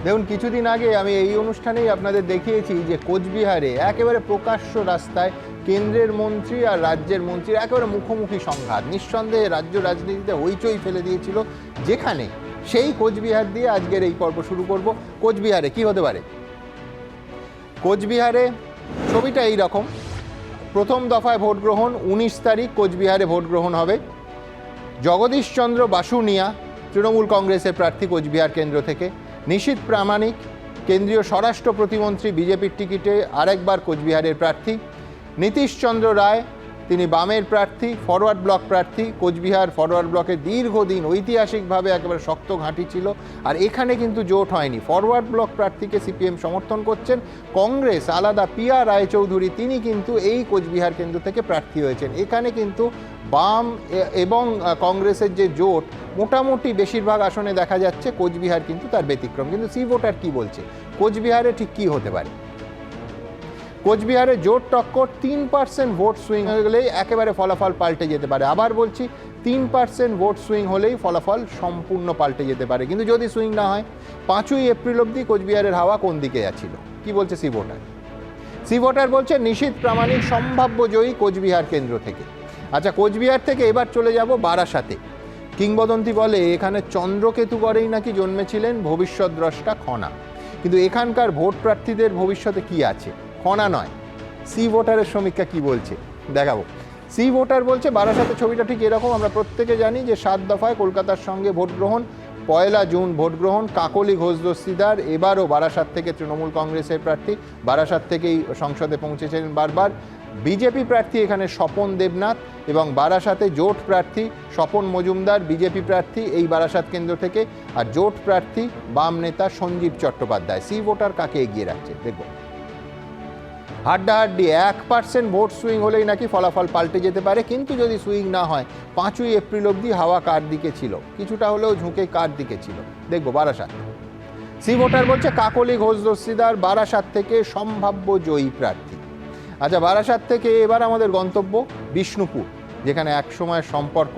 দেখুন, কিছুদিন আগে আমি এই অনুষ্ঠানেই আপনাদের দেখিয়েছি যে কোচবিহারে একেবারে প্রকাশ্য রাস্তায় কেন্দ্রের মন্ত্রী আর রাজ্যের মন্ত্রীর একেবারে মুখোমুখি সংঘাত নিঃসন্দেহে রাজ্য রাজনীতিতে হইচই ফেলে দিয়েছিল, যেখানে সেই কোচবিহার দিয়ে আজকের এই পর্ব শুরু করব। কোচবিহারে কি হতে পারে? কোচবিহারে ছবিটা এই রকম। প্রথম দফায় ভোট গ্রহণ 19 তারিখ কোচবিহারে ভোট গ্রহণ হবে। জগদীশ চন্দ্র বাসুনিয়া তৃণমূল কংগ্রেসের প্রার্থী কোচবিহার কেন্দ্র থেকে, নিশীথ প্রামাণিক কেন্দ্রীয় স্বরাষ্ট্র প্রতিমন্ত্রী বিজেপির টিকিটে আরেকবার কোচবিহারের প্রার্থী, নীতিশ চন্দ্র রায় তিনি বামের প্রার্থী, ফরওয়ার্ড ব্লক প্রার্থী। কোচবিহার ফরওয়ার্ড ব্লকে দীর্ঘদিন ঐতিহাসিকভাবে একেবারে শক্ত ঘাঁটি ছিল, আর এখানে কিন্তু জোট হয়নি। ফরওয়ার্ড ব্লক প্রার্থীকে সিপিএম সমর্থন করছেন, কংগ্রেস আলাদা পিয়া রায়চৌধুরী তিনি কিন্তু এই কোচবিহার কেন্দ্র থেকে প্রার্থী হয়েছেন। এখানে কিন্তু বাম এবং কংগ্রেসের যে জোট মোটামুটি বেশিরভাগ আসনে দেখা যাচ্ছে, কোচবিহার কিন্তু তার ব্যতিক্রম। কিন্তু সি ভোটার কি বলছে? কোচবিহারে ঠিক কী হতে পারে? কোচবিহারে জোট টক্কর, 3% ভোট সুইং হয়ে গেলেই একেবারে ফলাফল পাল্টে যেতে পারে। আবার বলছি, 3% ভোট সুইং হলেই ফলাফল সম্পূর্ণ পাল্টে যেতে পারে। কিন্তু যদি সুইং না হয়, 5ই এপ্রিল অবধি কোচবিহারের হাওয়া কোন দিকে যাচ্ছিল? কি বলছে সি ভোটার? সি ভোটার বলছে নিশীথ প্রামাণিক সম্ভাব্য জয়ী কোচবিহার কেন্দ্র থেকে। আচ্ছা, কোচবিহার থেকে এবার চলে যাব বারাসাতে। কিংবদন্তি বলে এখানে চন্দ্রকেতু করেই নাকি জন্মেছিলেন ভবিষ্যৎ দ্রষ্টা খনা। কিন্তু এখানকার ভোট প্রার্থীদের ভবিষ্যতে কি আছে? খনা নয়। সি ভোটারের সমীক্ষা কি বলছে দেখাবো। সি ভোটার বলছে বারাসাতে ছবিটা ঠিক এরকম। আমরা প্রত্যেকে জানি যে 7 দফায় কলকাতার সঙ্গে ভোট গ্রহণ, 1 জুন ভোট গ্রহণ। কাকলি ঘোষ দস্তিদার এবারও বারাসাত থেকে তৃণমূল কংগ্রেসের প্রার্থী, বারাসাত থেকেই সংসদে পৌঁছেছিলেন বারবার। বিজেপি প্রার্থী এখানে স্বপন দেবনাথ, এবং বারাসাতে জোট প্রার্থী স্বপন মজুমদার বিজেপি প্রার্থী এই বারাসাত কেন্দ্র থেকে, আর জোট প্রার্থী বাম নেতা সঞ্জীব চট্টোপাধ্যায়। সি ভোটার কাকে এগিয়ে রাখছে দেখব। হাড্ডাহাড্ডি 1% ভোট সুইং হলেই নাকি ফলাফল পাল্টে যেতে পারে। কিন্তু যদি সুইং না হয়, 5ই এপ্রিল অবধি হাওয়া কার দিকে ছিল? কিছুটা হলেও ঝুঁকে কার দিকে ছিল দেখব। বারাসাত। সি ভোটার বলছে কাকলি ঘোষ দস্তিদার বারাসাত থেকে সম্ভাব্য জয়ী প্রার্থী। আচ্ছা, বারাসাত থেকে এবার আমাদের গন্তব্য বিষ্ণুপুর, যেখানে একসময় সম্পর্ক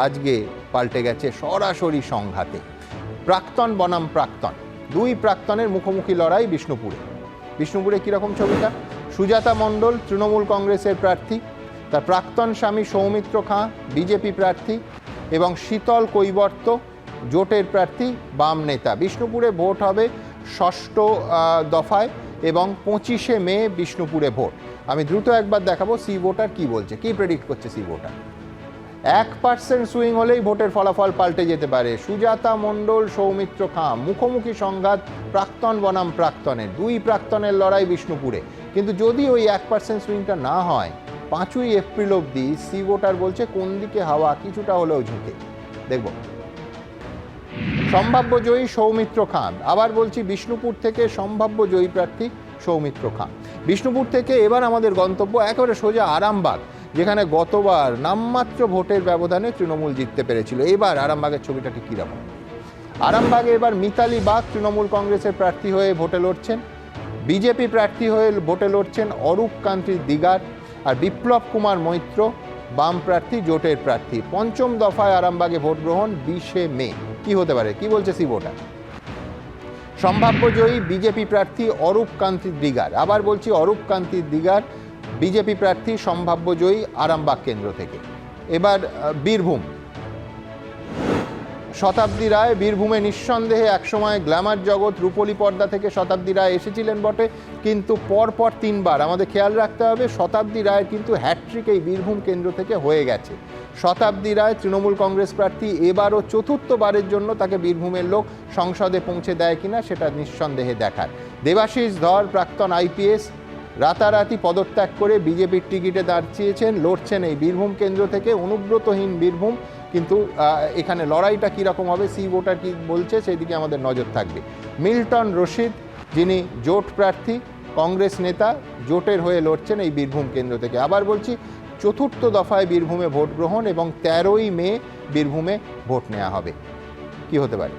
আজকে পাল্টে গেছে সরাসরি সংঘাতে। প্রাক্তন বনাম প্রাক্তন, দুই প্রাক্তনের মুখোমুখি লড়াই বিষ্ণুপুরে। বিষ্ণুপুরে কীরকম ছবিটা? সুজাতা মণ্ডল তৃণমূল কংগ্রেসের প্রার্থী, তার প্রাক্তন স্বামী সৌমিত্র খাঁ বিজেপি প্রার্থী, এবং শীতল কৈবর্ত জোটের প্রার্থী বাম নেতা। বিষ্ণুপুরে ভোট হবে 6ষ্ঠ দফায়, এবং 25শে মে বিষ্ণুপুরে ভোট। আমি দ্রুত একবার দেখাবো সি ভোটার কি বলছে, কি প্রেডিক্ট করছে সি ভোটার। 1% সুইং হলেই ভোটের ফলাফল পাল্টে যেতে পারে। সুজাতা মণ্ডল সৌমিত্র খাঁ মুখোমুখি সংঘাত প্রাক্তন বনাম প্রাক্তনের, দুই প্রাক্তনের লড়াই বিষ্ণুপুরে। কিন্তু যদি ওই 1% সুইংটা না হয়, 5ই এপ্রিল অবধি সি ভোটার বলছে কোন দিকে হাওয়া কিছুটা হলেও ঝুঁকে দেখব। সম্ভাব্য জয়ী সৌমিত্র খাঁ। আবার বলছি, বিষ্ণুপুর থেকে সম্ভাব্য জয়ী প্রার্থী সৌমিত্র খাঁ। বিষ্ণুপুর থেকে এবার আমাদের গন্তব্য একেবারে সোজা আরামবাগ, যেখানে গতবার নামমাত্র ভোটের ব্যবধানে তৃণমূল জিততে পেরেছিল। এবার আরামবাগের ছবিটা ঠিক কীরকম? আরামবাগে এবার মিতালি বাগ তৃণমূল কংগ্রেসের প্রার্থী হয়ে ভোটে লড়ছেন, বিজেপি প্রার্থী হয়ে ভোটে লড়ছেন অরূপ কান্তি দিগার, আর বিপ্লব কুমার মৈত্র বাম প্রার্থী জোটের প্রার্থী। 5ম দফায় আরামবাগে ভোট গ্রহণ 20শে মে। কি হতে পারে? কি বলছে সি ভোটার? সম্ভাব্য জয়ী বিজেপি প্রার্থী অরূপ কান্তি দিগার। আবার বলছি, অরূপ কান্তি দিগার বিজেপি প্রার্থী সম্ভাব্য জয়ী আরামবাগ কেন্দ্র থেকে। এবার বীরভূম, শতাব্দী রায় বীরভূমে নিঃসন্দেহে একসময় গ্ল্যামার জগৎ রূপলী পর্দা থেকে শতাব্দী রায় এসেছিলেন বটে, কিন্তু পরপর 3বার আমাদের খেয়াল রাখতে হবে শতাব্দী রায়ের কিন্তু হ্যাট্রিক এই বীরভূম কেন্দ্র থেকে হয়ে গেছে। শতাব্দী রায় তৃণমূল কংগ্রেস প্রার্থী, এবারও 4র্থবারের জন্য তাকে বীরভূমের লোক সংসদে পৌঁছে দেয় কিনা সেটা নিঃসন্দেহে দেখার। দেবাশিস ধর প্রাক্তন আইপিএস রাতারাতি পদত্যাগ করে বিজেপির টিকিটে দাঁড়িয়েছেন, লড়ছেন এই বীরভূম কেন্দ্র থেকে। অনুব্রতহীন বীরভূম, কিন্তু এখানে লড়াইটা কীরকম হবে সি ভোটার কি বলছে সেই দিকে আমাদের নজর থাকবে। মিল্টন রশিদ যিনি জোট প্রার্থী, কংগ্রেস নেতা, জোটের হয়ে লড়ছেন এই বীরভূম কেন্দ্র থেকে। আবার বলছি, 4র্থ দফায় বীরভূমে ভোট গ্রহণ এবং 13ই মে বীরভূমে ভোট নেওয়া হবে। কি হতে পারে?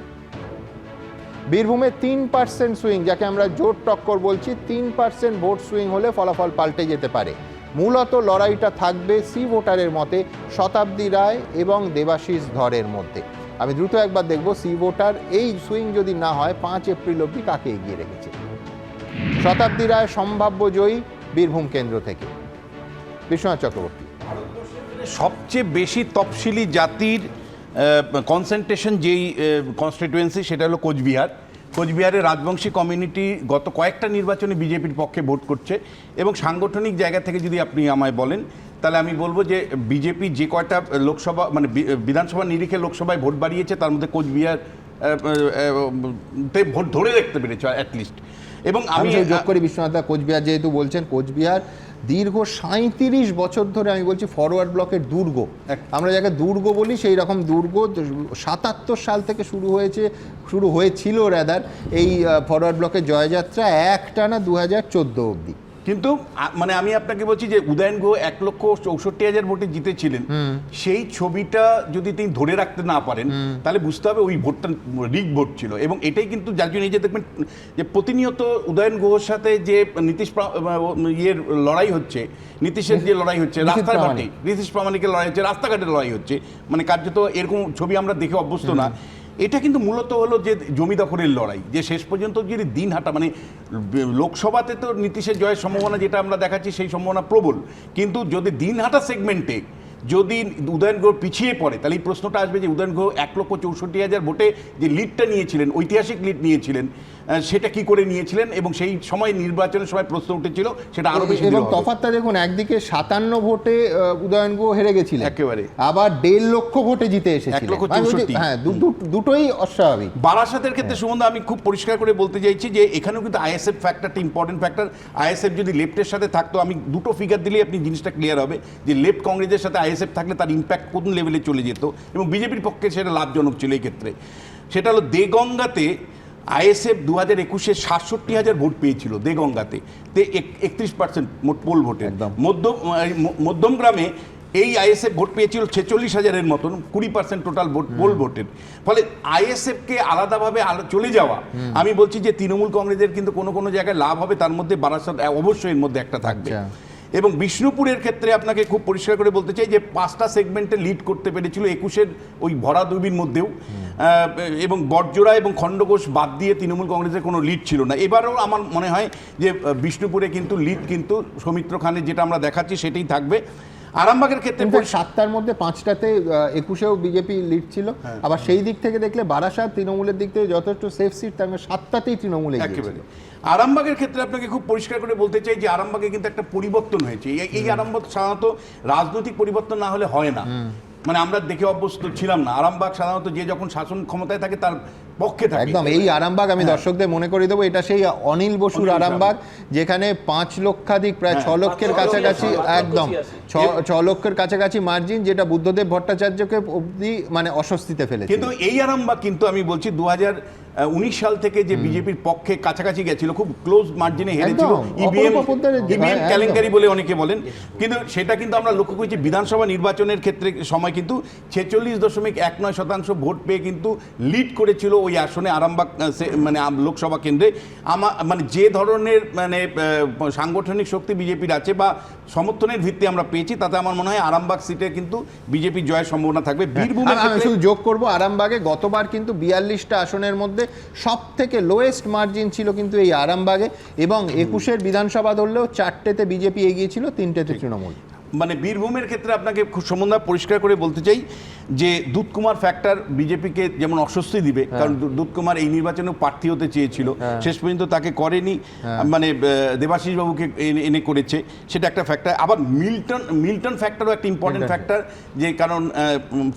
বীরভূমে 3% সুইং, যাকে আমরা জোট টক্কর বলছি, 3% ভোট সুইং হলে ফলাফল পাল্টে যেতে পারে। মূলত লড়াইটা থাকবে সি ভোটারের মতে শতাব্দী রায় এবং দেবাশিস ধরের মধ্যে। আমি দ্রুত একবার দেখব সি ভোটার এই সুইং যদি না হয় 5 এপ্রিল অবধি কাকে এগিয়ে রেখেছে। শতাব্দী রায় সম্ভাব্য জয়ী বীরভূম কেন্দ্র থেকে, বিশ্বনাথ চক্রবর্তী। সবচেয়ে বেশি তফসিলি জাতির কনসেন্ট্রেশন যেই কনস্টিটুয়েন্সি সেটা হলো কোচবিহার। কোচবিহারের রাজবংশী কমিউনিটি গত কয়েকটা নির্বাচনে বিজেপির পক্ষে ভোট করছে, এবং সাংগঠনিক জায়গা থেকে যদি আপনি আমায় বলেন তাহলে আমি বলবো যে বিজেপি যে কয়টা লোকসভা মানে বিধানসভা নিরিখে লোকসভায় ভোট বাড়িয়েছে তার মধ্যে কোচবিহার তে ভোট ধরে রাখতে পেরেছে অ্যাটলিস্ট। এবং আমি যোগ করি বিশ্বনাথ, কোচবিহার যেহেতু বলছেন, কোচবিহার দীর্ঘ 37 বছর ধরে আমি বলছি ফরওয়ার্ড ব্লকের দুর্গ, আমরা যাকে দুর্গ বলি সেই রকম দুর্গ 77 সাল থেকে শুরু হয়েছিল রাদার এই ফরওয়ার্ড ব্লকের জয়যাত্রা একটানা 2014 অবধি। কিন্তু মানে আমি আপনাকে বলছি যে উদয়ন গুহ 1,64,000 ভোটে জিতেছিলেন, সেই ছবিটা যদি তিনি ধরে রাখতে না পারেন তাহলে বুঝতে হবে ওই ভোটটা রিগ ভোট ছিল। এবং এটাই কিন্তু যার জন্য এই যে দেখবেন যে প্রতিনিয়ত উদয়ন গুহর সাথে যে নীতিশ ইয়ের লড়াই হচ্ছে, নীতিশের যে লড়াই হচ্ছে রাস্তার ঘাটে, নীতিশ প্রামাণিকের লড়াই হচ্ছে, রাস্তাঘাটের লড়াই হচ্ছে, মানে কার্যত এরকম ছবি আমরা দেখে অভ্যস্ত না। এটা কিন্তু মূলত হলো যে জমি দখলের লড়াই, যে শেষ পর্যন্ত যদি দিন হাঁটা মানে লোকসভাতে তো নীতিশের জয়ের সম্ভাবনা যেটা আমরা দেখাচ্ছি সেই সম্ভাবনা প্রবল, কিন্তু যদি দিন হাঁটা সেগমেন্টে যদি উদয়ন গুহ পিছিয়ে পড়ে তাহলে এই প্রশ্নটা আসবে যে উদয়ন গুহ 1,64,000 ভোটে যে লিডটা নিয়েছিলেন, ঐতিহাসিক লিড নিয়েছিলেন, সেটা কি করে নিয়েছিলেন, এবং সেই সময় নির্বাচনের সময় প্রশ্ন উঠেছিল সেটা আরো বেশি। এবং তফাৎটা দেখুন, একদিকে 57 ভোটে উদয়ন গুহ হেরে গেছিলেন, একেবারে আবার 1.5 লক্ষ ভোটে জিতে এসেছিলেন। 1,64,000, হ্যাঁ, দুটোই অস্বাভাবিক। বারাসাতের ক্ষেত্রে সুমন আমি খুব পরিষ্কার করে বলতে চাইছি যে এখানেও কিন্তু আইএসএফ ফ্যাক্টরটা ইম্পর্টেন্ট ফ্যাক্টর। আইএসএফ যদি লেফটের সাথে থাকতো, আমি দুটো ফিগার দিলেই আপনি জিনিসটা ক্লিয়ার হবে যে লেফট কংগ্রেসের সাথে আইএসএফ থাকলে তার ইম্প্যাক্ট কোন লেভেলে চলে যেত, এবং বিজেপির পক্ষে সেটা লাভজনক ছিল এই ক্ষেত্রে। সেটা হলো দেগঙ্গাতে আইএসএফ 2021-এ 67,000 ভোট পেয়েছিল দেগঙ্গাতে, 31% মোট পোল ভোটে। মধ্যমগ্রামে এই আইএসএফ ভোট পেয়েছিল 46,000-এর মতন, 20% টোটাল ভোট পোল ভোটের। ফলে আইএসএফকে আলাদাভাবে চলে যাওয়া, আমি বলছি যে তৃণমূল কংগ্রেসের কিন্তু কোনো কোনো জায়গায় লাভ হবে, তার মধ্যে বারাসাত অবশ্যই এর মধ্যে একটা থাকবে। এবং বিষ্ণুপুরের ক্ষেত্রে আপনাকে খুব পরিষ্কার করে বলতে চাই যে 5টা সেগমেন্টে লিড করতে পেরেছিল 21-এর ওই ভরা দুবির মধ্যেও, এবং বটজোড়া এবং খণ্ডঘোষ বাদ দিয়ে তৃণমূল কংগ্রেসের কোনো লিড ছিল না। এবারেও আমার মনে হয় যে বিষ্ণুপুরে কিন্তু লিড কিন্তু সৌমিত্র খানের যেটা আমরা দেখাচ্ছি সেটাই থাকবে। আরামবাগের ক্ষেত্রে 7টার মধ্যে 5টাতে 21-এও বিজেপি লিড ছিল। আবার সেই দিক থেকে দেখলে বারাসাত তৃণমূলের দিক থেকে যথেষ্ট সেফ সিট, তার 7টাতেই তৃণমূলে একেবারে। আরামবাগের ক্ষেত্রে আপনাকে খুব পরিষ্কার করে বলতে চাই যে আরামবাগে কিন্তু একটা পরিবর্তন হয়েছে। এই আরামবাগ সাধারণত রাজনৈতিক পরিবর্তন না হলে হয় না, মানে আমরা দেখে অভ্যস্ত ছিলাম না। আরামবাগ সাধারণত যে যখন শাসন ক্ষমতায় থাকে তার পক্ষে থাকে। একদম এই আরামবাগ আমি দর্শকদের মনে করে দেবো, এটা সেই অনিল বসুর আরামবাগ যেখানে 5 লক্ষাধিক প্রায় 6 লক্ষের কাছাকাছি, একদম 6 লক্ষের কাছাকাছি মার্জিন, যেটা বুদ্ধদেব ভট্টাচার্যকে অবধি মানে অস্বস্তিতে ফেলেছে। কিন্তু এই আরামবাগ কিন্তু আমি বলছি 2019 সাল থেকে যে বিজেপির পক্ষে কাছাকাছি গেছিল, খুব ক্লোজ মার্জিনে হেরেছিল, ইভিএম কেলেঙ্কারি বলে অনেকে বলেন, কিন্তু সেটা কিন্তু আমরা লক্ষ্য করেছি বিধানসভা নির্বাচনের ক্ষেত্রে সময় কিন্তু 46.19% ভোট পেয়ে কিন্তু লিড করেছিল ওই আসনে আরামবাগ মানে লোকসভা কেন্দ্রে। মানে যে ধরনের মানে সাংগঠনিক শক্তি বিজেপির আছে বা সমর্থনের ভিত্তি আমরা পেয়েছি, তাতে আমার মনে হয় আরামবাগ সিটে কিন্তু বিজেপি জয়ের সম্ভাবনা থাকবে। বীরভূমে আমি শুধু যোগ করব, আরামবাগে গতবার কিন্তু 42টা আসনের মধ্যে সব থেকে লোয়েস্ট মার্জিন ছিল কিন্তু এই আরামবাগে, এবং 21-এর বিধানসভা ধরলেও 4টেতে বিজেপি এগিয়ে ছিল, 3টেতে তৃণমূল। মানে বীরভূমের ক্ষেত্রে আপনাকে খুব সম্বন্ধে পরিষ্কার করে বলতে চাই যে দুধকুমার ফ্যাক্টর বিজেপিকে যেমন অস্বস্তি দিবে, কারণ দুধকুমার এই নির্বাচনে প্রার্থী হতে চেয়েছিল, শেষ পর্যন্ত তাকে করেনি, মানে দেবাশিস বাবুকে এনে করেছে, সেটা একটা ফ্যাক্টর। আবার মিল্টন ফ্যাক্টরও একটা ইম্পর্টেন্ট ফ্যাক্টর, যে কারণ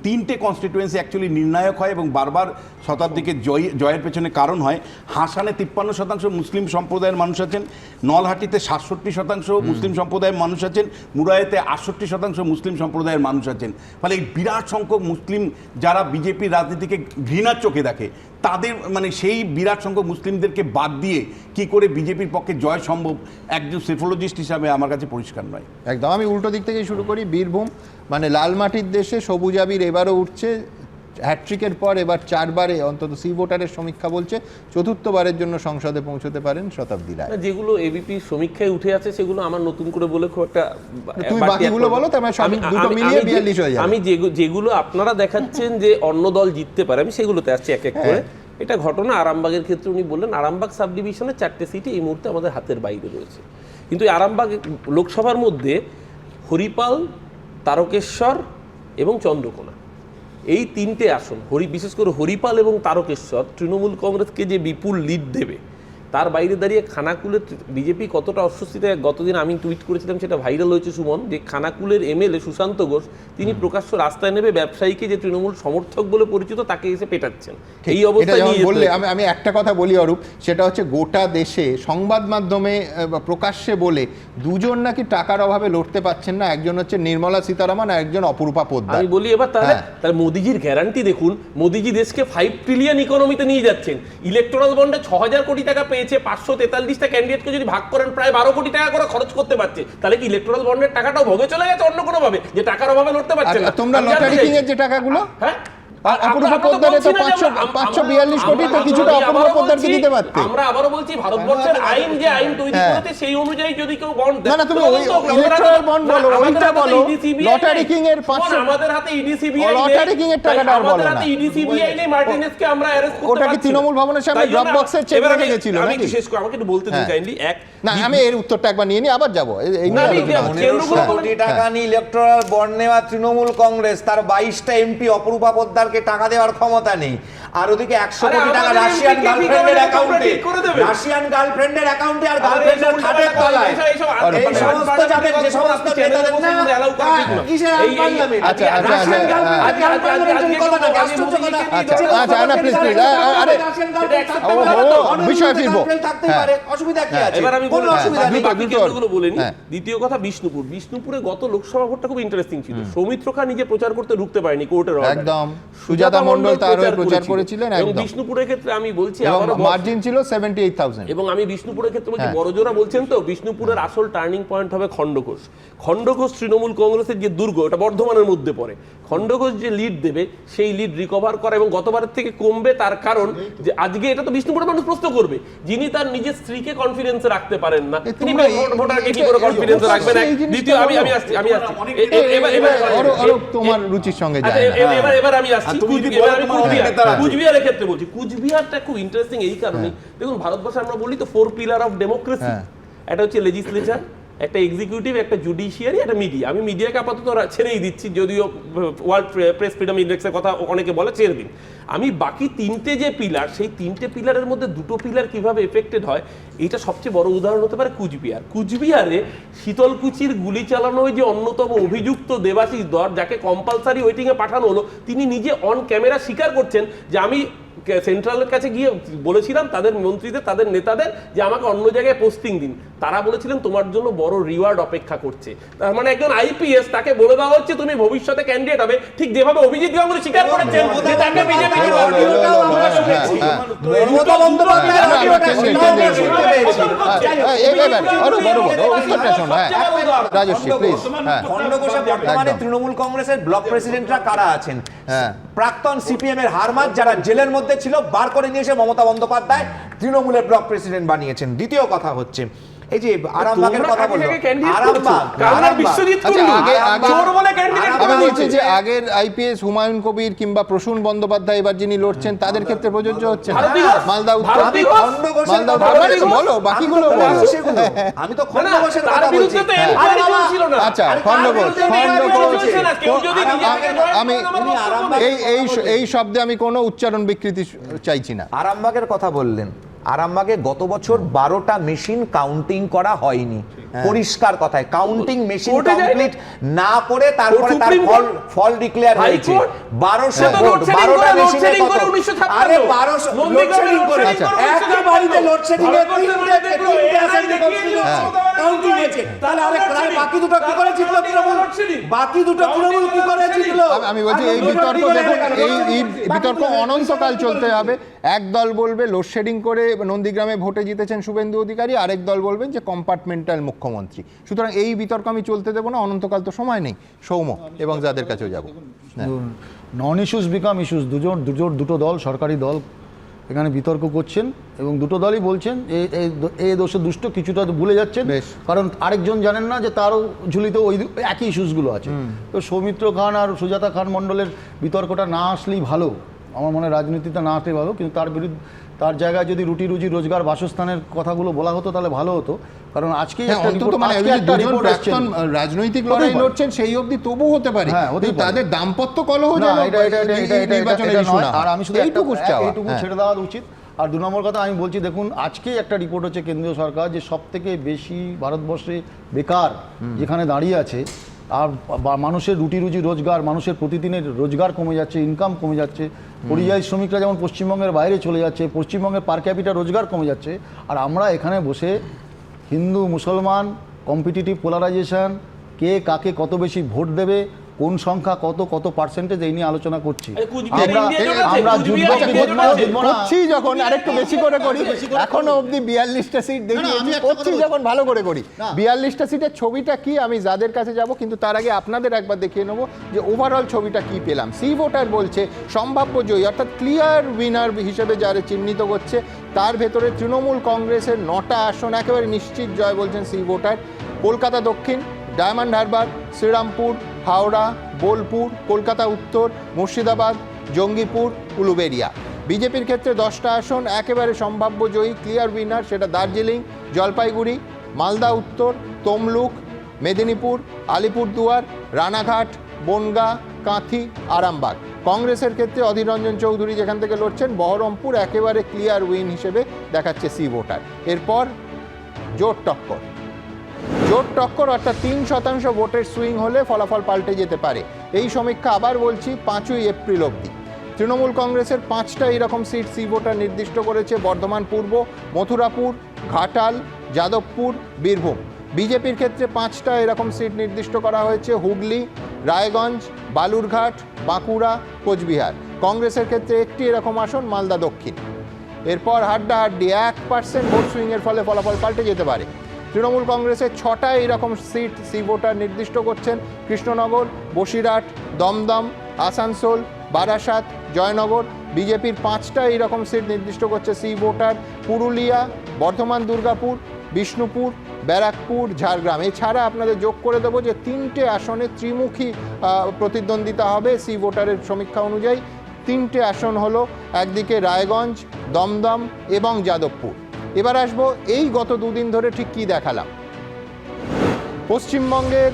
3টে কনস্টিটুয়েন্সি অ্যাকচুয়ালি নির্ণায়ক হয় এবং বারবার শতাব্দীকে জয়ের পেছনে কারণ হয়। হাসানে 53% মুসলিম সম্প্রদায়ের মানুষ আছেন, নলহাটিতে 67% মুসলিম সম্প্রদায়ের মানুষ আছেন, মুরাইতে 68% মুসলিম সম্প্রদায়ের মানুষ আছেন। ফলে এই বিরাট সংখ্যক মুসলিম যারা বিজেপির রাজনীতিকে ঘৃণার চোখে দেখে, তাদের মানে সেই বিরাট সংখ্যক মুসলিমদেরকে বাদ দিয়ে কি করে বিজেপির পক্ষে জয় সম্ভব, একজন সেফোলজিস্ট হিসাবে আমার কাছে পরিষ্কার নয়। একদম। আমি উল্টো দিক থেকে শুরু করি, বীরভূম মানে লাল মাটির দেশে সবুজ আবির এবারও উঠছে, হ্যাট্রিকের পর এবার 4 বারে অন্তত সি ভোটারের সমীক্ষা বলছে চতুর্থবারের জন্য সংসদে পৌঁছতে পারেন শতাব্দী রায়। যেগুলো এবিপি সমীক্ষায় উঠে আছে সেগুলো আমার নতুন করে বলে খুব একটা তুমি বাকিগুলো বলো, তার মানে সব দুটো মিলিয়ে 42 হয়ে যাবে। আমি যেগুলো আপনারা দেখাচ্ছেন যে অন্য দল জিততে পারে, আমি সেগুলোতে আসছি এক এক করে। এটা ঘটনা আরামবাগের ক্ষেত্রে উনি বললেন আরামবাগ সাব ডিভিশনে 4টে সিটে এই মুহূর্তে আমাদের হাতের বাইরে রয়েছে, কিন্তু এই আরামবাগ লোকসভার মধ্যে হরিপাল, তারকেশ্বর এবং চন্দ্রকোনা এই 3টে আসন, বিশেষ করে হরিপাল এবং তারকেশ্বর তৃণমূল কংগ্রেসকে যে বিপুল লিড দেবে, তার বাইরে দাঁড়িয়ে খানাকুলের বিজেপি কতটা অস্বস্তিতে, গতদিন আমি টুইট করেছিলাম, সেটা ভাইরাল হয়েছে সুমন, যে খানাকুলের এমএলএ সুশান্ত ঘোষ তিনি প্রকাশ্য রাস্তায় নেবে ব্যবসায়ীকে যে তৃণমূল সমর্থক বলে পরিচিত তাকে এসে পেটাচ্ছেন। এই অবস্থায় নিয়ে বললে আমি একটা কথা বলি অরূপ, সেটা হচ্ছে গোটা দেশে সংবাদ মাধ্যমে প্রকাশ্যে বলে দুজন নাকি টাকার অভাবে লড়তে পারছেন না, একজন হচ্ছে নির্মলা সীতারামন আর একজন অপরূপা পোদ্দার। আমি বলি এবার তাহলে মোদিজির গ্যারান্টি দেখুন, মোদিজি দেশকে 5 ট্রিলিয়ন ইকোনমিতে নিয়ে যাচ্ছেন, ইলেকট্রাল বন্ডে 6000 কোটি টাকা পেয়েছে, 543টা ক্যান্ডিডেটকে যদি ভাগ করেন প্রায় 12 কোটি টাকা করে খরচ করতে পারছে, তাহলে কি ইলেকট্রাল বন্ডের টাকাটাও ভোগে চলে গেছে অন্য কোনো ভাবে, যে টাকার অভাবে লড়তে পারছে না? তোমরা লটারি কিং এর যে টাকাগুলো, হ্যাঁ অপরূপা পোদ্দারে তো 542 কোটি, তো কিছুটা অপরূপা পোদ্দারকে দিতে পারতে। আমরা আবারও বলছি ভারতবর্ষের আইন যে আইন তৈরি করেছে সেই অনুযায়ী যদি কেউ বন্ড দেয়, না তুমি ইলেকট্রাল বন্ড বলো, ওইটা বলো, লটারি কিং এর 500, আমাদের হাতে ইডিসিবিআই, লটারি কিং এর টাকাটা আর বলো না, আমাদের হাতে ইডিসিবিআই নেই, মার্টিনেজকে আমরা অ্যারেস্ট করতে পারছি। ওটা কি তৃণমূল ভবনের সামনে ড্রপ বক্সের চেক রেখে গেছিল নাকি? আমি শেষ করে আমাকে একটু বলতে দিন কাইন্ডলি। এক না আমি এর উত্তরটা একবার নিয়ে নি, আবার যাবো। এই 1500 কোটি টাকা নিয়ে ইলেকট্রাল বন্ড নেওয়া তৃণমূল কংগ্রেস, তার 22টা এমপি অপরূপা পোদ্দারকে টাকা দেওয়ার ক্ষমতা নেই, আর ওদিকে 100 কোটি টাকা রাশিয়ান গার্লফ্রেন্ডের অ্যাকাউন্টে, রাশিয়ান গার্লফ্রেন্ডের অ্যাকাউন্টে আর গার্লফ্রেন্ডের খাটের তলায়, এই সমস্ত যাদের যে সমস্ত নেতাদের না কিসের পার্লামেন্ট, আচ্ছা রাশিয়ান গার্লফ্রেন্ডের কথা না, আশ্চর্য কথা। আচ্ছা না প্লিজ আরে বিষয় ফিরবো, থাকতে পারে, অসুবিধা কি আছে? এবার আমি কোনো অসুবিধা নেই। বাকি কেন্দ্রগুলো বলে নি। দ্বিতীয় কথা বিষ্ণুপুরে গত লোকসভা ভোটটা খুব ইন্টারেস্টিং ছিল, সৌমিত্র খান নিজে প্রচার করতে ঢুকতে পারেনি কোর্টের অর্ডারে, একদম সুজাতা মণ্ডল তার হয়ে প্রচার করেছিলেন, এবং একদম বিষ্ণুপুরের ক্ষেত্রে আমি বলছি আবার মার্জিন ছিল 78,000, এবং আমি বিষ্ণুপুরের ক্ষেত্রে বলছি বড়জোরা বলছেন তো, বিষ্ণুপুরের আসল টার্নিং পয়েন্ট হবে খণ্ডঘোষ। খণ্ডঘোষ তৃণমূল কংগ্রেসের যে দুর্গ, এটা বর্ধমানের মধ্যে পড়ে, খণ্ডঘোষ যে লিড দেবে সেই লিড রিকভার করা এবং গতবারের থেকে কমবে, তার কারণ যে আজকে এটা তো বিষ্ণুপুরের মানুষ প্রশ্ন করবে, যিনি তার নিজের স্ত্রীকে কনফিডেন্সে রাখতে পারেন না, তিনি ভোটারকে কি করে কনফিডেন্সে রাখবেন? দ্বিতীয় আমি আসছি এবার তোমার রুচির সঙ্গে যায় না। এবার আমি আসছি কুচবিহারের ক্ষেত্রে বলছি, কুচবিহারটা খুব ইন্টারেস্টিং এই কারণে, দেখুন ভারতবর্ষে আমরা বলি তো 4 পিলার অফ ডেমোক্রেসি, একটা হচ্ছে লেজিসলেচার, একটা এক্সিকিউটিভ, একটা জুডিশিয়ারি, একটা মিডিয়া। আমি মিডিয়াকে আপাতত ছেড়েই দিচ্ছি, যদিও ওয়ার্ল্ড প্রেস ফ্রিডম ইন্ডেক্সের কথা অনেকে বলে, ছেড়ে দিন। আমি বাকি 3টে যে পিলার, সেই 3টে পিলারের মধ্যে 2টো পিলার কিভাবে এফেক্টেড হয়, এটা সবচেয়ে বড় উদাহরণ হতে পারে কুচবিহার। কুচবিহারে শীতলকুচির গুলি চালানো যে অন্যতম অভিযুক্ত দেবাশিস ধর, যাকে কম্পালসারি ওয়েটিংয়ে পাঠানো হলো, তিনি নিজে অন ক্যামেরা স্বীকার করছেন যে আমি সেন্ট্রালের কাছে গিয়ে বলেছিলাম তাদের মন্ত্রীদের, তাদের নেতাদের, যে আমাকে অন্য জায়গায় পোস্টিং দিন। তারা বলেছিলেন তোমার জন্য বড় রিওয়ার্ড অপেক্ষা করছে। তার মানে একজন আইপিএস, তাকে বলে দেওয়া হচ্ছে তুমি ভবিষ্যতে ক্যান্ডিডেট হবে, ঠিক যেভাবে অভিজিৎ গাঙ্গুলি স্বীকার করেছেন যে তাকে বিজেপি তৃণমূল কংগ্রেসের ব্লক প্রেসিডেন্টরা কারা আছেন? প্রাক্তন সিপিএম এর হারমাত, যারা জেলের মধ্যে ছিল, বার করে নিয়ে এসে মমতা বন্দ্যোপাধ্যায় তৃণমূলের ব্লক প্রেসিডেন্ট বানিয়েছেন। দ্বিতীয় কথা হচ্ছে এই যে আরামবাগের কথা বললো, আমি বলছি যে আগের আইপিএস হুমায়ুন কবির কিংবা প্রসূন বন্দ্যোপাধ্যায় এবার যিনি লড়ছেন তাদের ক্ষেত্রে প্রযোজ্য হচ্ছে না। মালদা উত্তর, বলো বাকিগুলো বলো। আমি তো খণ্ডঘোষের কথা বলছি। আচ্ছা খণ্ডঘোষ, আমি এই শব্দে আমি কোনো উচ্চারণ বিকৃতি চাইছি না। আরামবাগের কথা বললেন, আরামবাগে গত বছর 12টা মেশিন কাউন্টিং করা হয়নি, পরিষ্কার কথায় কাউন্টিং মেশিন কমপ্লিট না করে তারপরে তার ফল ডিক্লেয়ার হয়েছে। 1200 ভোট, 12টা মেশিনে কত? আরে 1200 লোডশেডিং করে একটা বাড়িতে লোডশেডিং এ 3টে অ্যাসেম্বলি কাউন্টিং হয়েছে। তাহলে আরে বাকি দুটো কি করে জিতলো তৃণমূল? বাকি দুটো তৃণমূল কি করে জিতলো? আমি বলছি এই বিতর্ক দেখুন, এই বিতর্ক অনন্তকাল চলতে হবে। এক দল বলবে লোডশেডিং করে নন্দীগ্রামে ভোটে জিতেছেন শুভেন্দু অধিকারী, আরেক দল বলবেন যে কম্পার্টমেন্টাল মুখ্যমন্ত্রী। সুতরাং এই বিতর্ক আমি চলতে দেবো না, অনন্তকাল তো সময় নেই সৌম্য এবং যাদের কাছেও যাবো। নন ইস্যুস বিকাম ইস্যুস। দুটো দল, সরকারি দল এখানে বিতর্ক করছেন এবং দুটো দলই বলছেন এই দোষে দুষ্ট কিছুটা ভুলে যাচ্ছেন, কারণ আরেকজন জানেন না যে তারও ঝুলিতে ওই একই ইস্যুসগুলো আছে। তো সৌমিত্র খান আর সুজাতা খান মণ্ডলের বিতর্কটা না আসলেই ভালো, আমার মনে হয় রাজনীতিতে না আসলেই ভালো। কিন্তু তার বিরুদ্ধে, তার জায়গায় যদি রুটি রুজি রোজগার বাসস্থানের কথাগুলো বলা হতো তাহলে ভালো হতো, কারণ আজকেই রাজনৈতিক লড়াই লড়ছেন সেই অবধি তবু হতে পারে তাদের দাম্পত্য কলহ আর আমি শুধু এইটুকু ছেড়ে দেওয়া উচিত। আর 2 নম্বর কথা আমি বলছি, দেখুন আজকেই একটা রিপোর্ট হচ্ছে কেন্দ্রীয় সরকার যে সব থেকে বেশি ভারতবর্ষে বেকার যেখানে দাঁড়িয়ে আছে, আর মানুষের রুটি রুজি রোজগার, মানুষের প্রতিদিনের রোজগার কমে যাচ্ছে, ইনকাম কমে যাচ্ছে। পরিযায়ী শ্রমিকরা যেমন পশ্চিমবঙ্গের বাইরে চলে যাচ্ছে, পশ্চিমবঙ্গের পার ক্যাপিটা রোজগার কমে যাচ্ছে, আর আমরা এখানে বসে হিন্দু মুসলমান কম্পিটিটিভ পোলারাইজেশন, কে কাকে কত বেশি ভোট দেবে, কোন সংখ্যা কত পার্সেন্টেজ, এই নিয়ে আলোচনা করছি। আমরা করছি যখন আরেকটু বেশি করে করি, এখনো অবধি 42টা সিট দেখিয়েছি, করছি যখন ভালো করে করি। 42টা সিটের ছবিটা কি আমি যাদের কাছে যাব, কিন্তু তার আগে আপনাদের একবার দেখিয়ে নেবো যে ওভারঅল ছবিটা কি পেলাম। সি ভোটার বলছে সম্ভাব্য জয়ী অর্থাৎ ক্লিয়ার উইনার হিসেবে যারা চিহ্নিত করছে তার ভেতরে তৃণমূল কংগ্রেসের 9টা আসন একেবারে নিশ্চিত জয় বলছেন C voter. Kolkata Dakshin, Diamond Harbour, Srirampur, Howrah, Bolpur, Kolkata Uttar, Murshidabad, Jangipur, Uluberia. বিজেপির ক্ষেত্রে 10টা আসন একেবারে সম্ভাব্য জয়ী ক্লিয়ার উইনার, সেটা দার্জিলিং, জলপাইগুড়ি, মালদা উত্তর, তমলুক, মেদিনীপুর, আলিপুরদুয়ার, রানাঘাট, বনগাঁ, কাঁথি, আরামবাগ। কংগ্রেসের ক্ষেত্রে অধীর রঞ্জন চৌধুরী যেখান থেকে লড়ছেন, বহরমপুর একেবারে ক্লিয়ার উইন হিসেবে দেখাচ্ছে সি ভোটার। এরপর জোট টক্কর অর্থাৎ 3% ভোটের সুইং হলে ফলাফল পাল্টে যেতে পারে। এই সমীক্ষা আবার বলছি 5ই এপ্রিল অবধি। তৃণমূল কংগ্রেসের 5টা এরকম সিট সি ভোটার নির্দিষ্ট করেছে, বর্ধমান পূর্ব, মথুরাপুর, ঘাটাল, যাদবপুর, বীরভূম। বিজেপির ক্ষেত্রে 5টা এরকম সিট নির্দিষ্ট করা হয়েছে, হুগলি, রায়গঞ্জ, বালুরঘাট, বাঁকুড়া, কোচবিহার। কংগ্রেসের ক্ষেত্রে একটি এরকম আসন, মালদা দক্ষিণ। এরপর হাড্ডাহাড্ডি 1% ভোট সুইংয়ের ফলে ফলাফল পাল্টে যেতে পারে। তৃণমূল কংগ্রেসের 6টা এরকম সিট সি ভোটার নির্দিষ্ট করছেন, কৃষ্ণনগর, বসিরহাট, দমদম, আসানসোল, বারাসাত, জয়নগর। বিজেপির 5টা এরকম সিট নির্দিষ্ট করছে সি ভোটার, পুরুলিয়া, বর্ধমান, দুর্গাপুর, বিষ্ণুপুর, ব্যারাকপুর, ঝাড়গ্রাম। এছাড়া আপনাদের যোগ করে দেবো যে 3টে আসনে ত্রিমুখী প্রতিদ্বন্দ্বিতা হবে সি ভোটারের সমীক্ষা অনুযায়ী। 3টে আসন হলো একদিকে রায়গঞ্জ, দমদম এবং যাদবপুর। এবার আসবো এই গত 2 দিন ধরে ঠিক কি দেখালাম। পশ্চিমবঙ্গের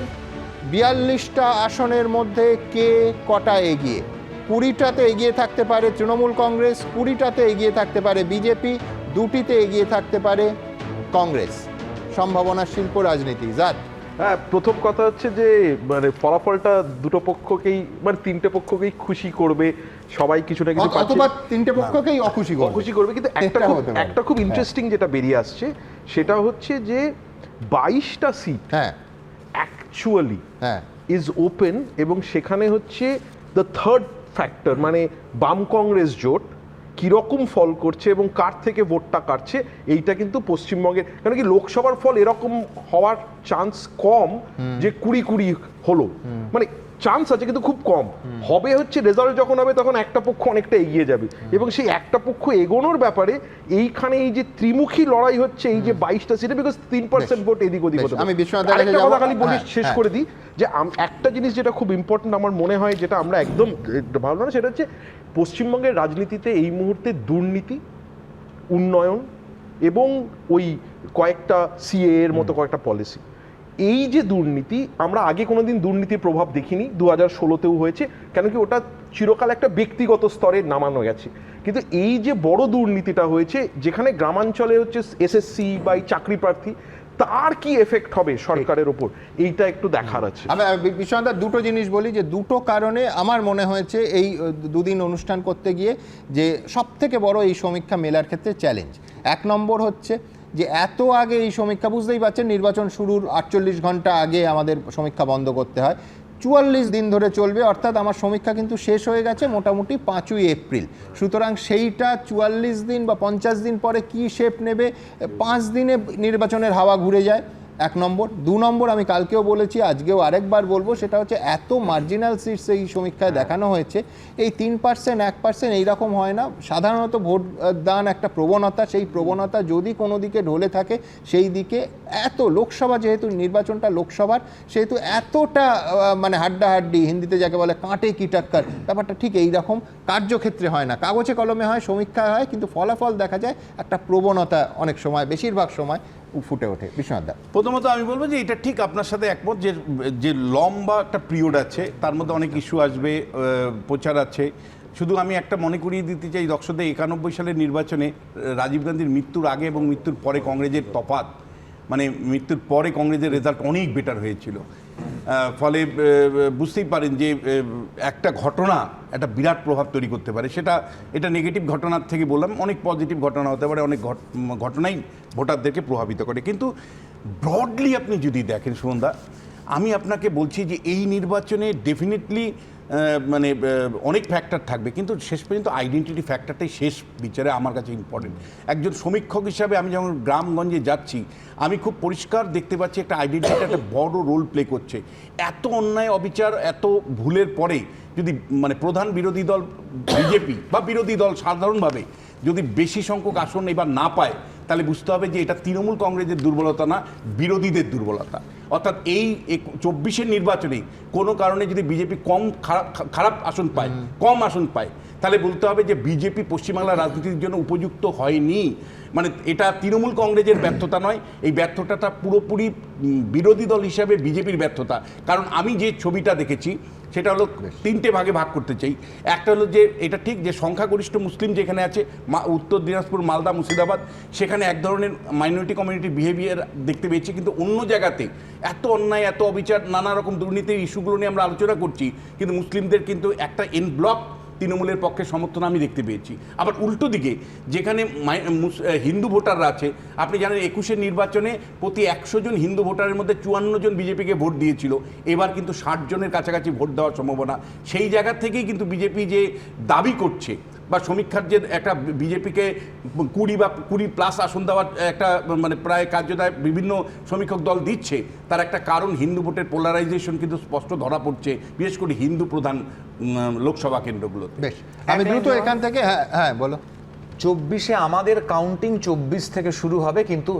42টা আসনের মধ্যে কে কটা এগিয়ে? 20টাতে এগিয়ে থাকতে পারে তৃণমূল কংগ্রেস, 20টাতে এগিয়ে থাকতে পারে বিজেপি, 2টিতে এগিয়ে থাকতে পারে কংগ্রেস। সম্ভাবনা শিল্প রাজনীতি জাত। হ্যাঁ, প্রথম কথা হচ্ছে যে মানে ফলাফলটা দুটো পক্ষকেই, মানে 3টে পক্ষকেই খুশি করবে, সবাই কিছু না কিছু অথবা 3টে পক্ষকেই অখুশি করবে। কিন্তু একটা খুব ইন্টারেস্টিং যেটা বেরিয়ে আসছে সেটা হচ্ছে যে 22টা সিট অ্যাকচুয়ালি ইজ ওপেন, এবং সেখানে হচ্ছে দ্য থার্ড ফ্যাক্টর মানে বাম কংগ্রেস জোট কিরকম ফল করছে এবং কার থেকে ভোটটা কাটছে, এইটা কিন্তু পশ্চিমবঙ্গের, কেন কি লোকসভার ফল এরকম হওয়ার চান্স কম যে 20-20 হলো, মানে চান্স আছে কিন্তু খুব কম হবে। হচ্ছে রেজাল্ট যখন হবে তখন একটা পক্ষ অনেকটা এগিয়ে যাবে, এবং সেই একটা পক্ষ এগোনোর ব্যাপারে এইখানে এই যে ত্রিমুখী লড়াই হচ্ছে এই যে 22টা সিটে, বিকজ 3% ভোট এদিক ওদিক হতে পারে। আমি আরেকটা কথা খালি বলি, শেষ করে দিই, যে একটা জিনিস যেটা খুব ইম্পর্টেন্ট আমার মনে হয়, যেটা আমরা একদম ভালো না, সেটা হচ্ছে পশ্চিমবঙ্গের রাজনীতিতে এই মুহূর্তে দুর্নীতি, উন্নয়ন এবং ওই কয়েকটা সিএ এর মতো কয়েকটা পলিসি, এই যে দুর্নীতি, আমরা আগে কোনোদিন দুর্নীতির প্রভাব দেখিনি, 2016তেও হয়েছে, কেন কি ওটা চিরকাল একটা ব্যক্তিগত স্তরে নামানো গেছে। কিন্তু এই যে বড় দুর্নীতিটা হয়েছে, যেখানে গ্রামাঞ্চলে হচ্ছে এসএসসি বা চাকরি প্রার্থী, তার কি এফেক্ট হবে সরকারের ওপর, এইটা একটু দেখার আছে। আমি বিশ্বনাথ দুটো জিনিস বলি, যে দুটো কারণে আমার মনে হয়েছে এই 2 দিন অনুষ্ঠান করতে গিয়ে যে সব থেকে বড় এই সমীক্ষা মেলার ক্ষেত্রে চ্যালেঞ্জ। 1 নম্বর হচ্ছে যে এত আগে এই সমীক্ষা, বুঝতেই পারছেন নির্বাচন শুরুর 48 ঘন্টা আগে আমাদের সমীক্ষা বন্ধ করতে হয়। 44 দিন ধরে চলবে, অর্থাৎ আমার সমীক্ষা কিন্তু শেষ হয়ে গেছে মোটামুটি 5ই এপ্রিল। সুতরাং সেইটা 44 দিন বা 50 দিন পরে কি শেপ নেবে, 5 দিনে নির্বাচনের হাওয়া ঘুরে যায়, 1 নম্বর। 2 নম্বর, আমি কালকেও বলেছি, আজকেও আরেকবার বলবো, সেটা হচ্ছে এত মার্জিনাল সিটস এই সমীক্ষায় দেখানো হয়েছে, এই 3% 1% এইরকম হয় না। সাধারণত ভোট দান একটা প্রবণতা, সেই প্রবণতা যদি কোনো দিকে ঢলে থাকে সেই দিকে এত লোকসভা, যেহেতু নির্বাচনটা লোকসভার, সেহেতু এতটা মানে হাড্ডাহাড্ডি, হিন্দিতে যাকে বলে কাঁটে কি টাক্কার, ব্যাপারটা ঠিক এই রকম কার্যক্ষেত্রে হয় না, কাগজে কলমে হয়, সমীক্ষা হয়, কিন্তু ফলাফল দেখা যায় একটা প্রবণতা অনেক সময়, বেশিরভাগ সময় ফুটে ওঠে। বিশ্বনাথ দা, প্রথমত আমি বলবো যে এটা ঠিক আপনার সাথে একমত, যে লম্বা একটা পিরিয়ড আছে, তার মধ্যে অনেক ইস্যু আসবে, প্রচার আছে। শুধু আমি একটা মনে করিয়ে দিতে চাই, দর্শকদের 91 সালের নির্বাচনে রাজীব গান্ধীর মৃত্যুর আগে এবং মৃত্যুর পরে কংগ্রেসের তফাৎ, মানে মৃত্যুর পরে কংগ্রেসের রেজাল্ট অনেক বেটার হয়েছিল। ফলে বুঝতেই পারেন যে একটা ঘটনা একটা বিরাট প্রভাব তৈরি করতে পারে। এটা নেগেটিভ ঘটনার থেকে বললাম, অনেক পজিটিভ ঘটনা হতে পারে, অনেক ঘটনাই ভোটারদেরকে প্রভাবিত করে। কিন্তু ব্রডলি আপনি যদি দেখেন সুমনদা, আমি আপনাকে বলছি যে এই নির্বাচনে ডেফিনেটলি মানে অনেক ফ্যাক্টর থাকবে, কিন্তু শেষ পর্যন্ত আইডেন্টিটি ফ্যাক্টরটাই শেষ বিচারে আমার কাছে ইম্পর্টেন্ট। একজন সমীক্ষক হিসাবে আমি যখন গ্রামগঞ্জে যাচ্ছি, আমি খুব পরিষ্কার দেখতে পাচ্ছি একটা আইডেন্টিটি একটা বড় রোল প্লে করছে। এত অন্যায় অবিচার, এত ভুলের পরে যদি মানে প্রধান বিরোধী দল বিজেপি বা বিরোধী দল সাধারণভাবে যদি বেশি সংখ্যক আসন এবার না পায়, তাহলে বুঝতে হবে যে এটা তৃণমূল কংগ্রেসের দুর্বলতা না, বিরোধীদের দুর্বলতা। অর্থাৎ এই 24-এর নির্বাচনে কোনো কারণে যদি বিজেপি খারাপ আসন পায়, কম আসন পায়, তাহলে বলতে হবে যে বিজেপি পশ্চিমবাংলার রাজনীতির জন্য উপযুক্ত হয়নি। মানে এটা তৃণমূল কংগ্রেসের ব্যর্থতা নয়, এই ব্যর্থতাটা পুরোপুরি বিরোধী দল হিসাবে বিজেপির ব্যর্থতা। কারণ আমি যে ছবিটা দেখেছি সেটা হলো 3টে ভাগে ভাগ করতে চাই। একটা হলো যে এটা ঠিক যে সংখ্যাগরিষ্ঠ মুসলিম যেখানে আছে, উত্তর দিনাজপুর, মালদা, মুর্শিদাবাদ, সেখানে এক ধরনের মাইনরিটি কমিউনিটি বিহেভিয়ার দেখতে পেয়েছি। কিন্তু অন্য জায়গাতে এত অন্যায়, এত অবিচার, নানা রকম দুর্নীতির ইস্যুগুলো নিয়ে আমরা আলোচনা করছি, কিন্তু মুসলিমদের কিন্তু একটা এন ব্লক তৃণমূলের পক্ষে সমর্থন আমি দেখতে পেয়েছি। আবার উল্টো দিকে যেখানে হিন্দু ভোটাররা আছে, আপনি জানেন 21-এর নির্বাচনে প্রতি 100 জন হিন্দু ভোটারের মধ্যে 54 জন বিজেপিকে ভোট দিয়েছিল, এবার কিন্তু 60 জনের কাছাকাছি ভোট দেওয়ার সম্ভাবনা। সেই জায়গা থেকেই কিন্তু বিজেপি যে দাবি করছে বা সমীক্ষার যে একটা বিজেপিকে 20 বা 20+ আসন দেওয়ার একটা মানে প্রায় কার্যদায় বিভিন্ন সমীক্ষক দল দিচ্ছে, তার একটা কারণ হিন্দু ভোটের পোলারাইজেশন কিন্তু স্পষ্ট ধরা পড়ছে, বিশেষ করে হিন্দু প্রধান লোকসভা কেন্দ্রগুলোতে। বেশ, আমি দ্রুত এখান থেকে, হ্যাঁ বলো। 24-এ আমাদের কাউন্টিং 24 থেকে শুরু হবে, কিন্তু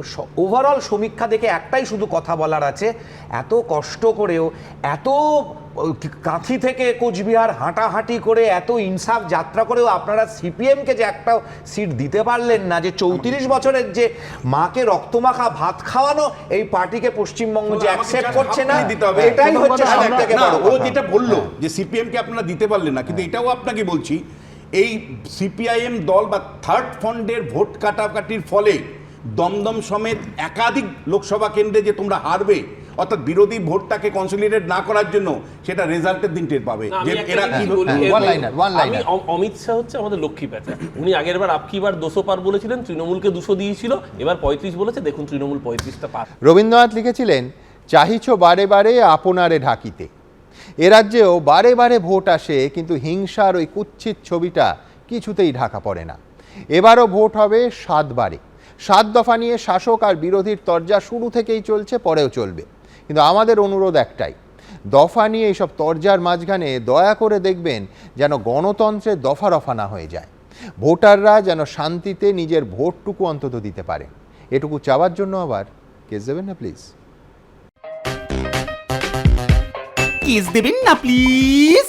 ওভারঅল সমীক্ষা দেখে একটাই শুধু কথা বলার আছে, এত কষ্ট করেও, এত কাঁথি থেকে কোচবিহার হাঁটাহাঁটি করে, এত ইনসাফ যাত্রা করেও আপনারা সিপিএমকে যে একটা সিট দিতে পারলেন না, যে 34 বছরের যে মাকে রক্তমাখা ভাত খাওয়ানো এই পার্টিকে পশ্চিমবঙ্গ যে অ্যাকসেপ্ট করছে না, এটাই হচ্ছে সবথেকে বড় কথা। ও যেটা বললো যে সিপিএমকে আপনারা দিতে পারলেন না, কিন্তু এটাও আপনাকে বলছি, এই সিপিআইএম দল বা থার্ড ফ্রন্টের ভোট কাটাকাটির ফলে দমদম সমেত একাধিক লোকসভা কেন্দ্রে যে তোমরা হারবে, অর্থাৎ বিরোধী ভোটটাকে কনসলিডেট না করার জন্য সেটা রেজাল্টের দিন টের পাবে যে এরা কি। আমি অমিত শাহ হচ্ছে আমাদের লক্ষ্মী প্যাঁচা, উনি আগের বার আপকি বার 200 পার বলেছিলেন, তৃণমূলকে 200 দিয়েছিল, এবার 35 বলেছে, দেখুন তৃণমূল 35টা পার। রবীন্দ্রনাথ লিখেছিলেন, চাহিছ বারে বারে আপনারে ঢাকিতে। এ রাজ্যেও বারে বারে ভোট আসে, কিন্তু হিংসার ওই কুৎসিত ছবিটা কিছুতেই ঢাকা পড়ে না। এবারও ভোট হবে 7 বারে। 7 দফা নিয়ে শাসক আর বিরোধীর তরজা শুরু থেকেই চলছে, পরেও চলবে। কিন্তু আমাদের অনুরোধ একটাই, দফা নিয়ে এইসব তরজার মাঝখানে দয়া করে দেখবেন যেন গণতন্ত্রের দফা রফা না হয়ে যায়। ভোটাররা যেন শান্তিতে নিজের ভোটটুকু অন্তত দিতে পারে। এটুকু চাওয়ার জন্য আবার কেস দেবেন না প্লিজ। কেস দেবেন না প্লিজ।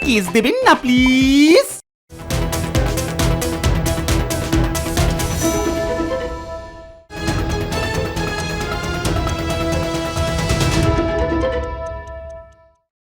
কিস দেবেন না প্লিজ।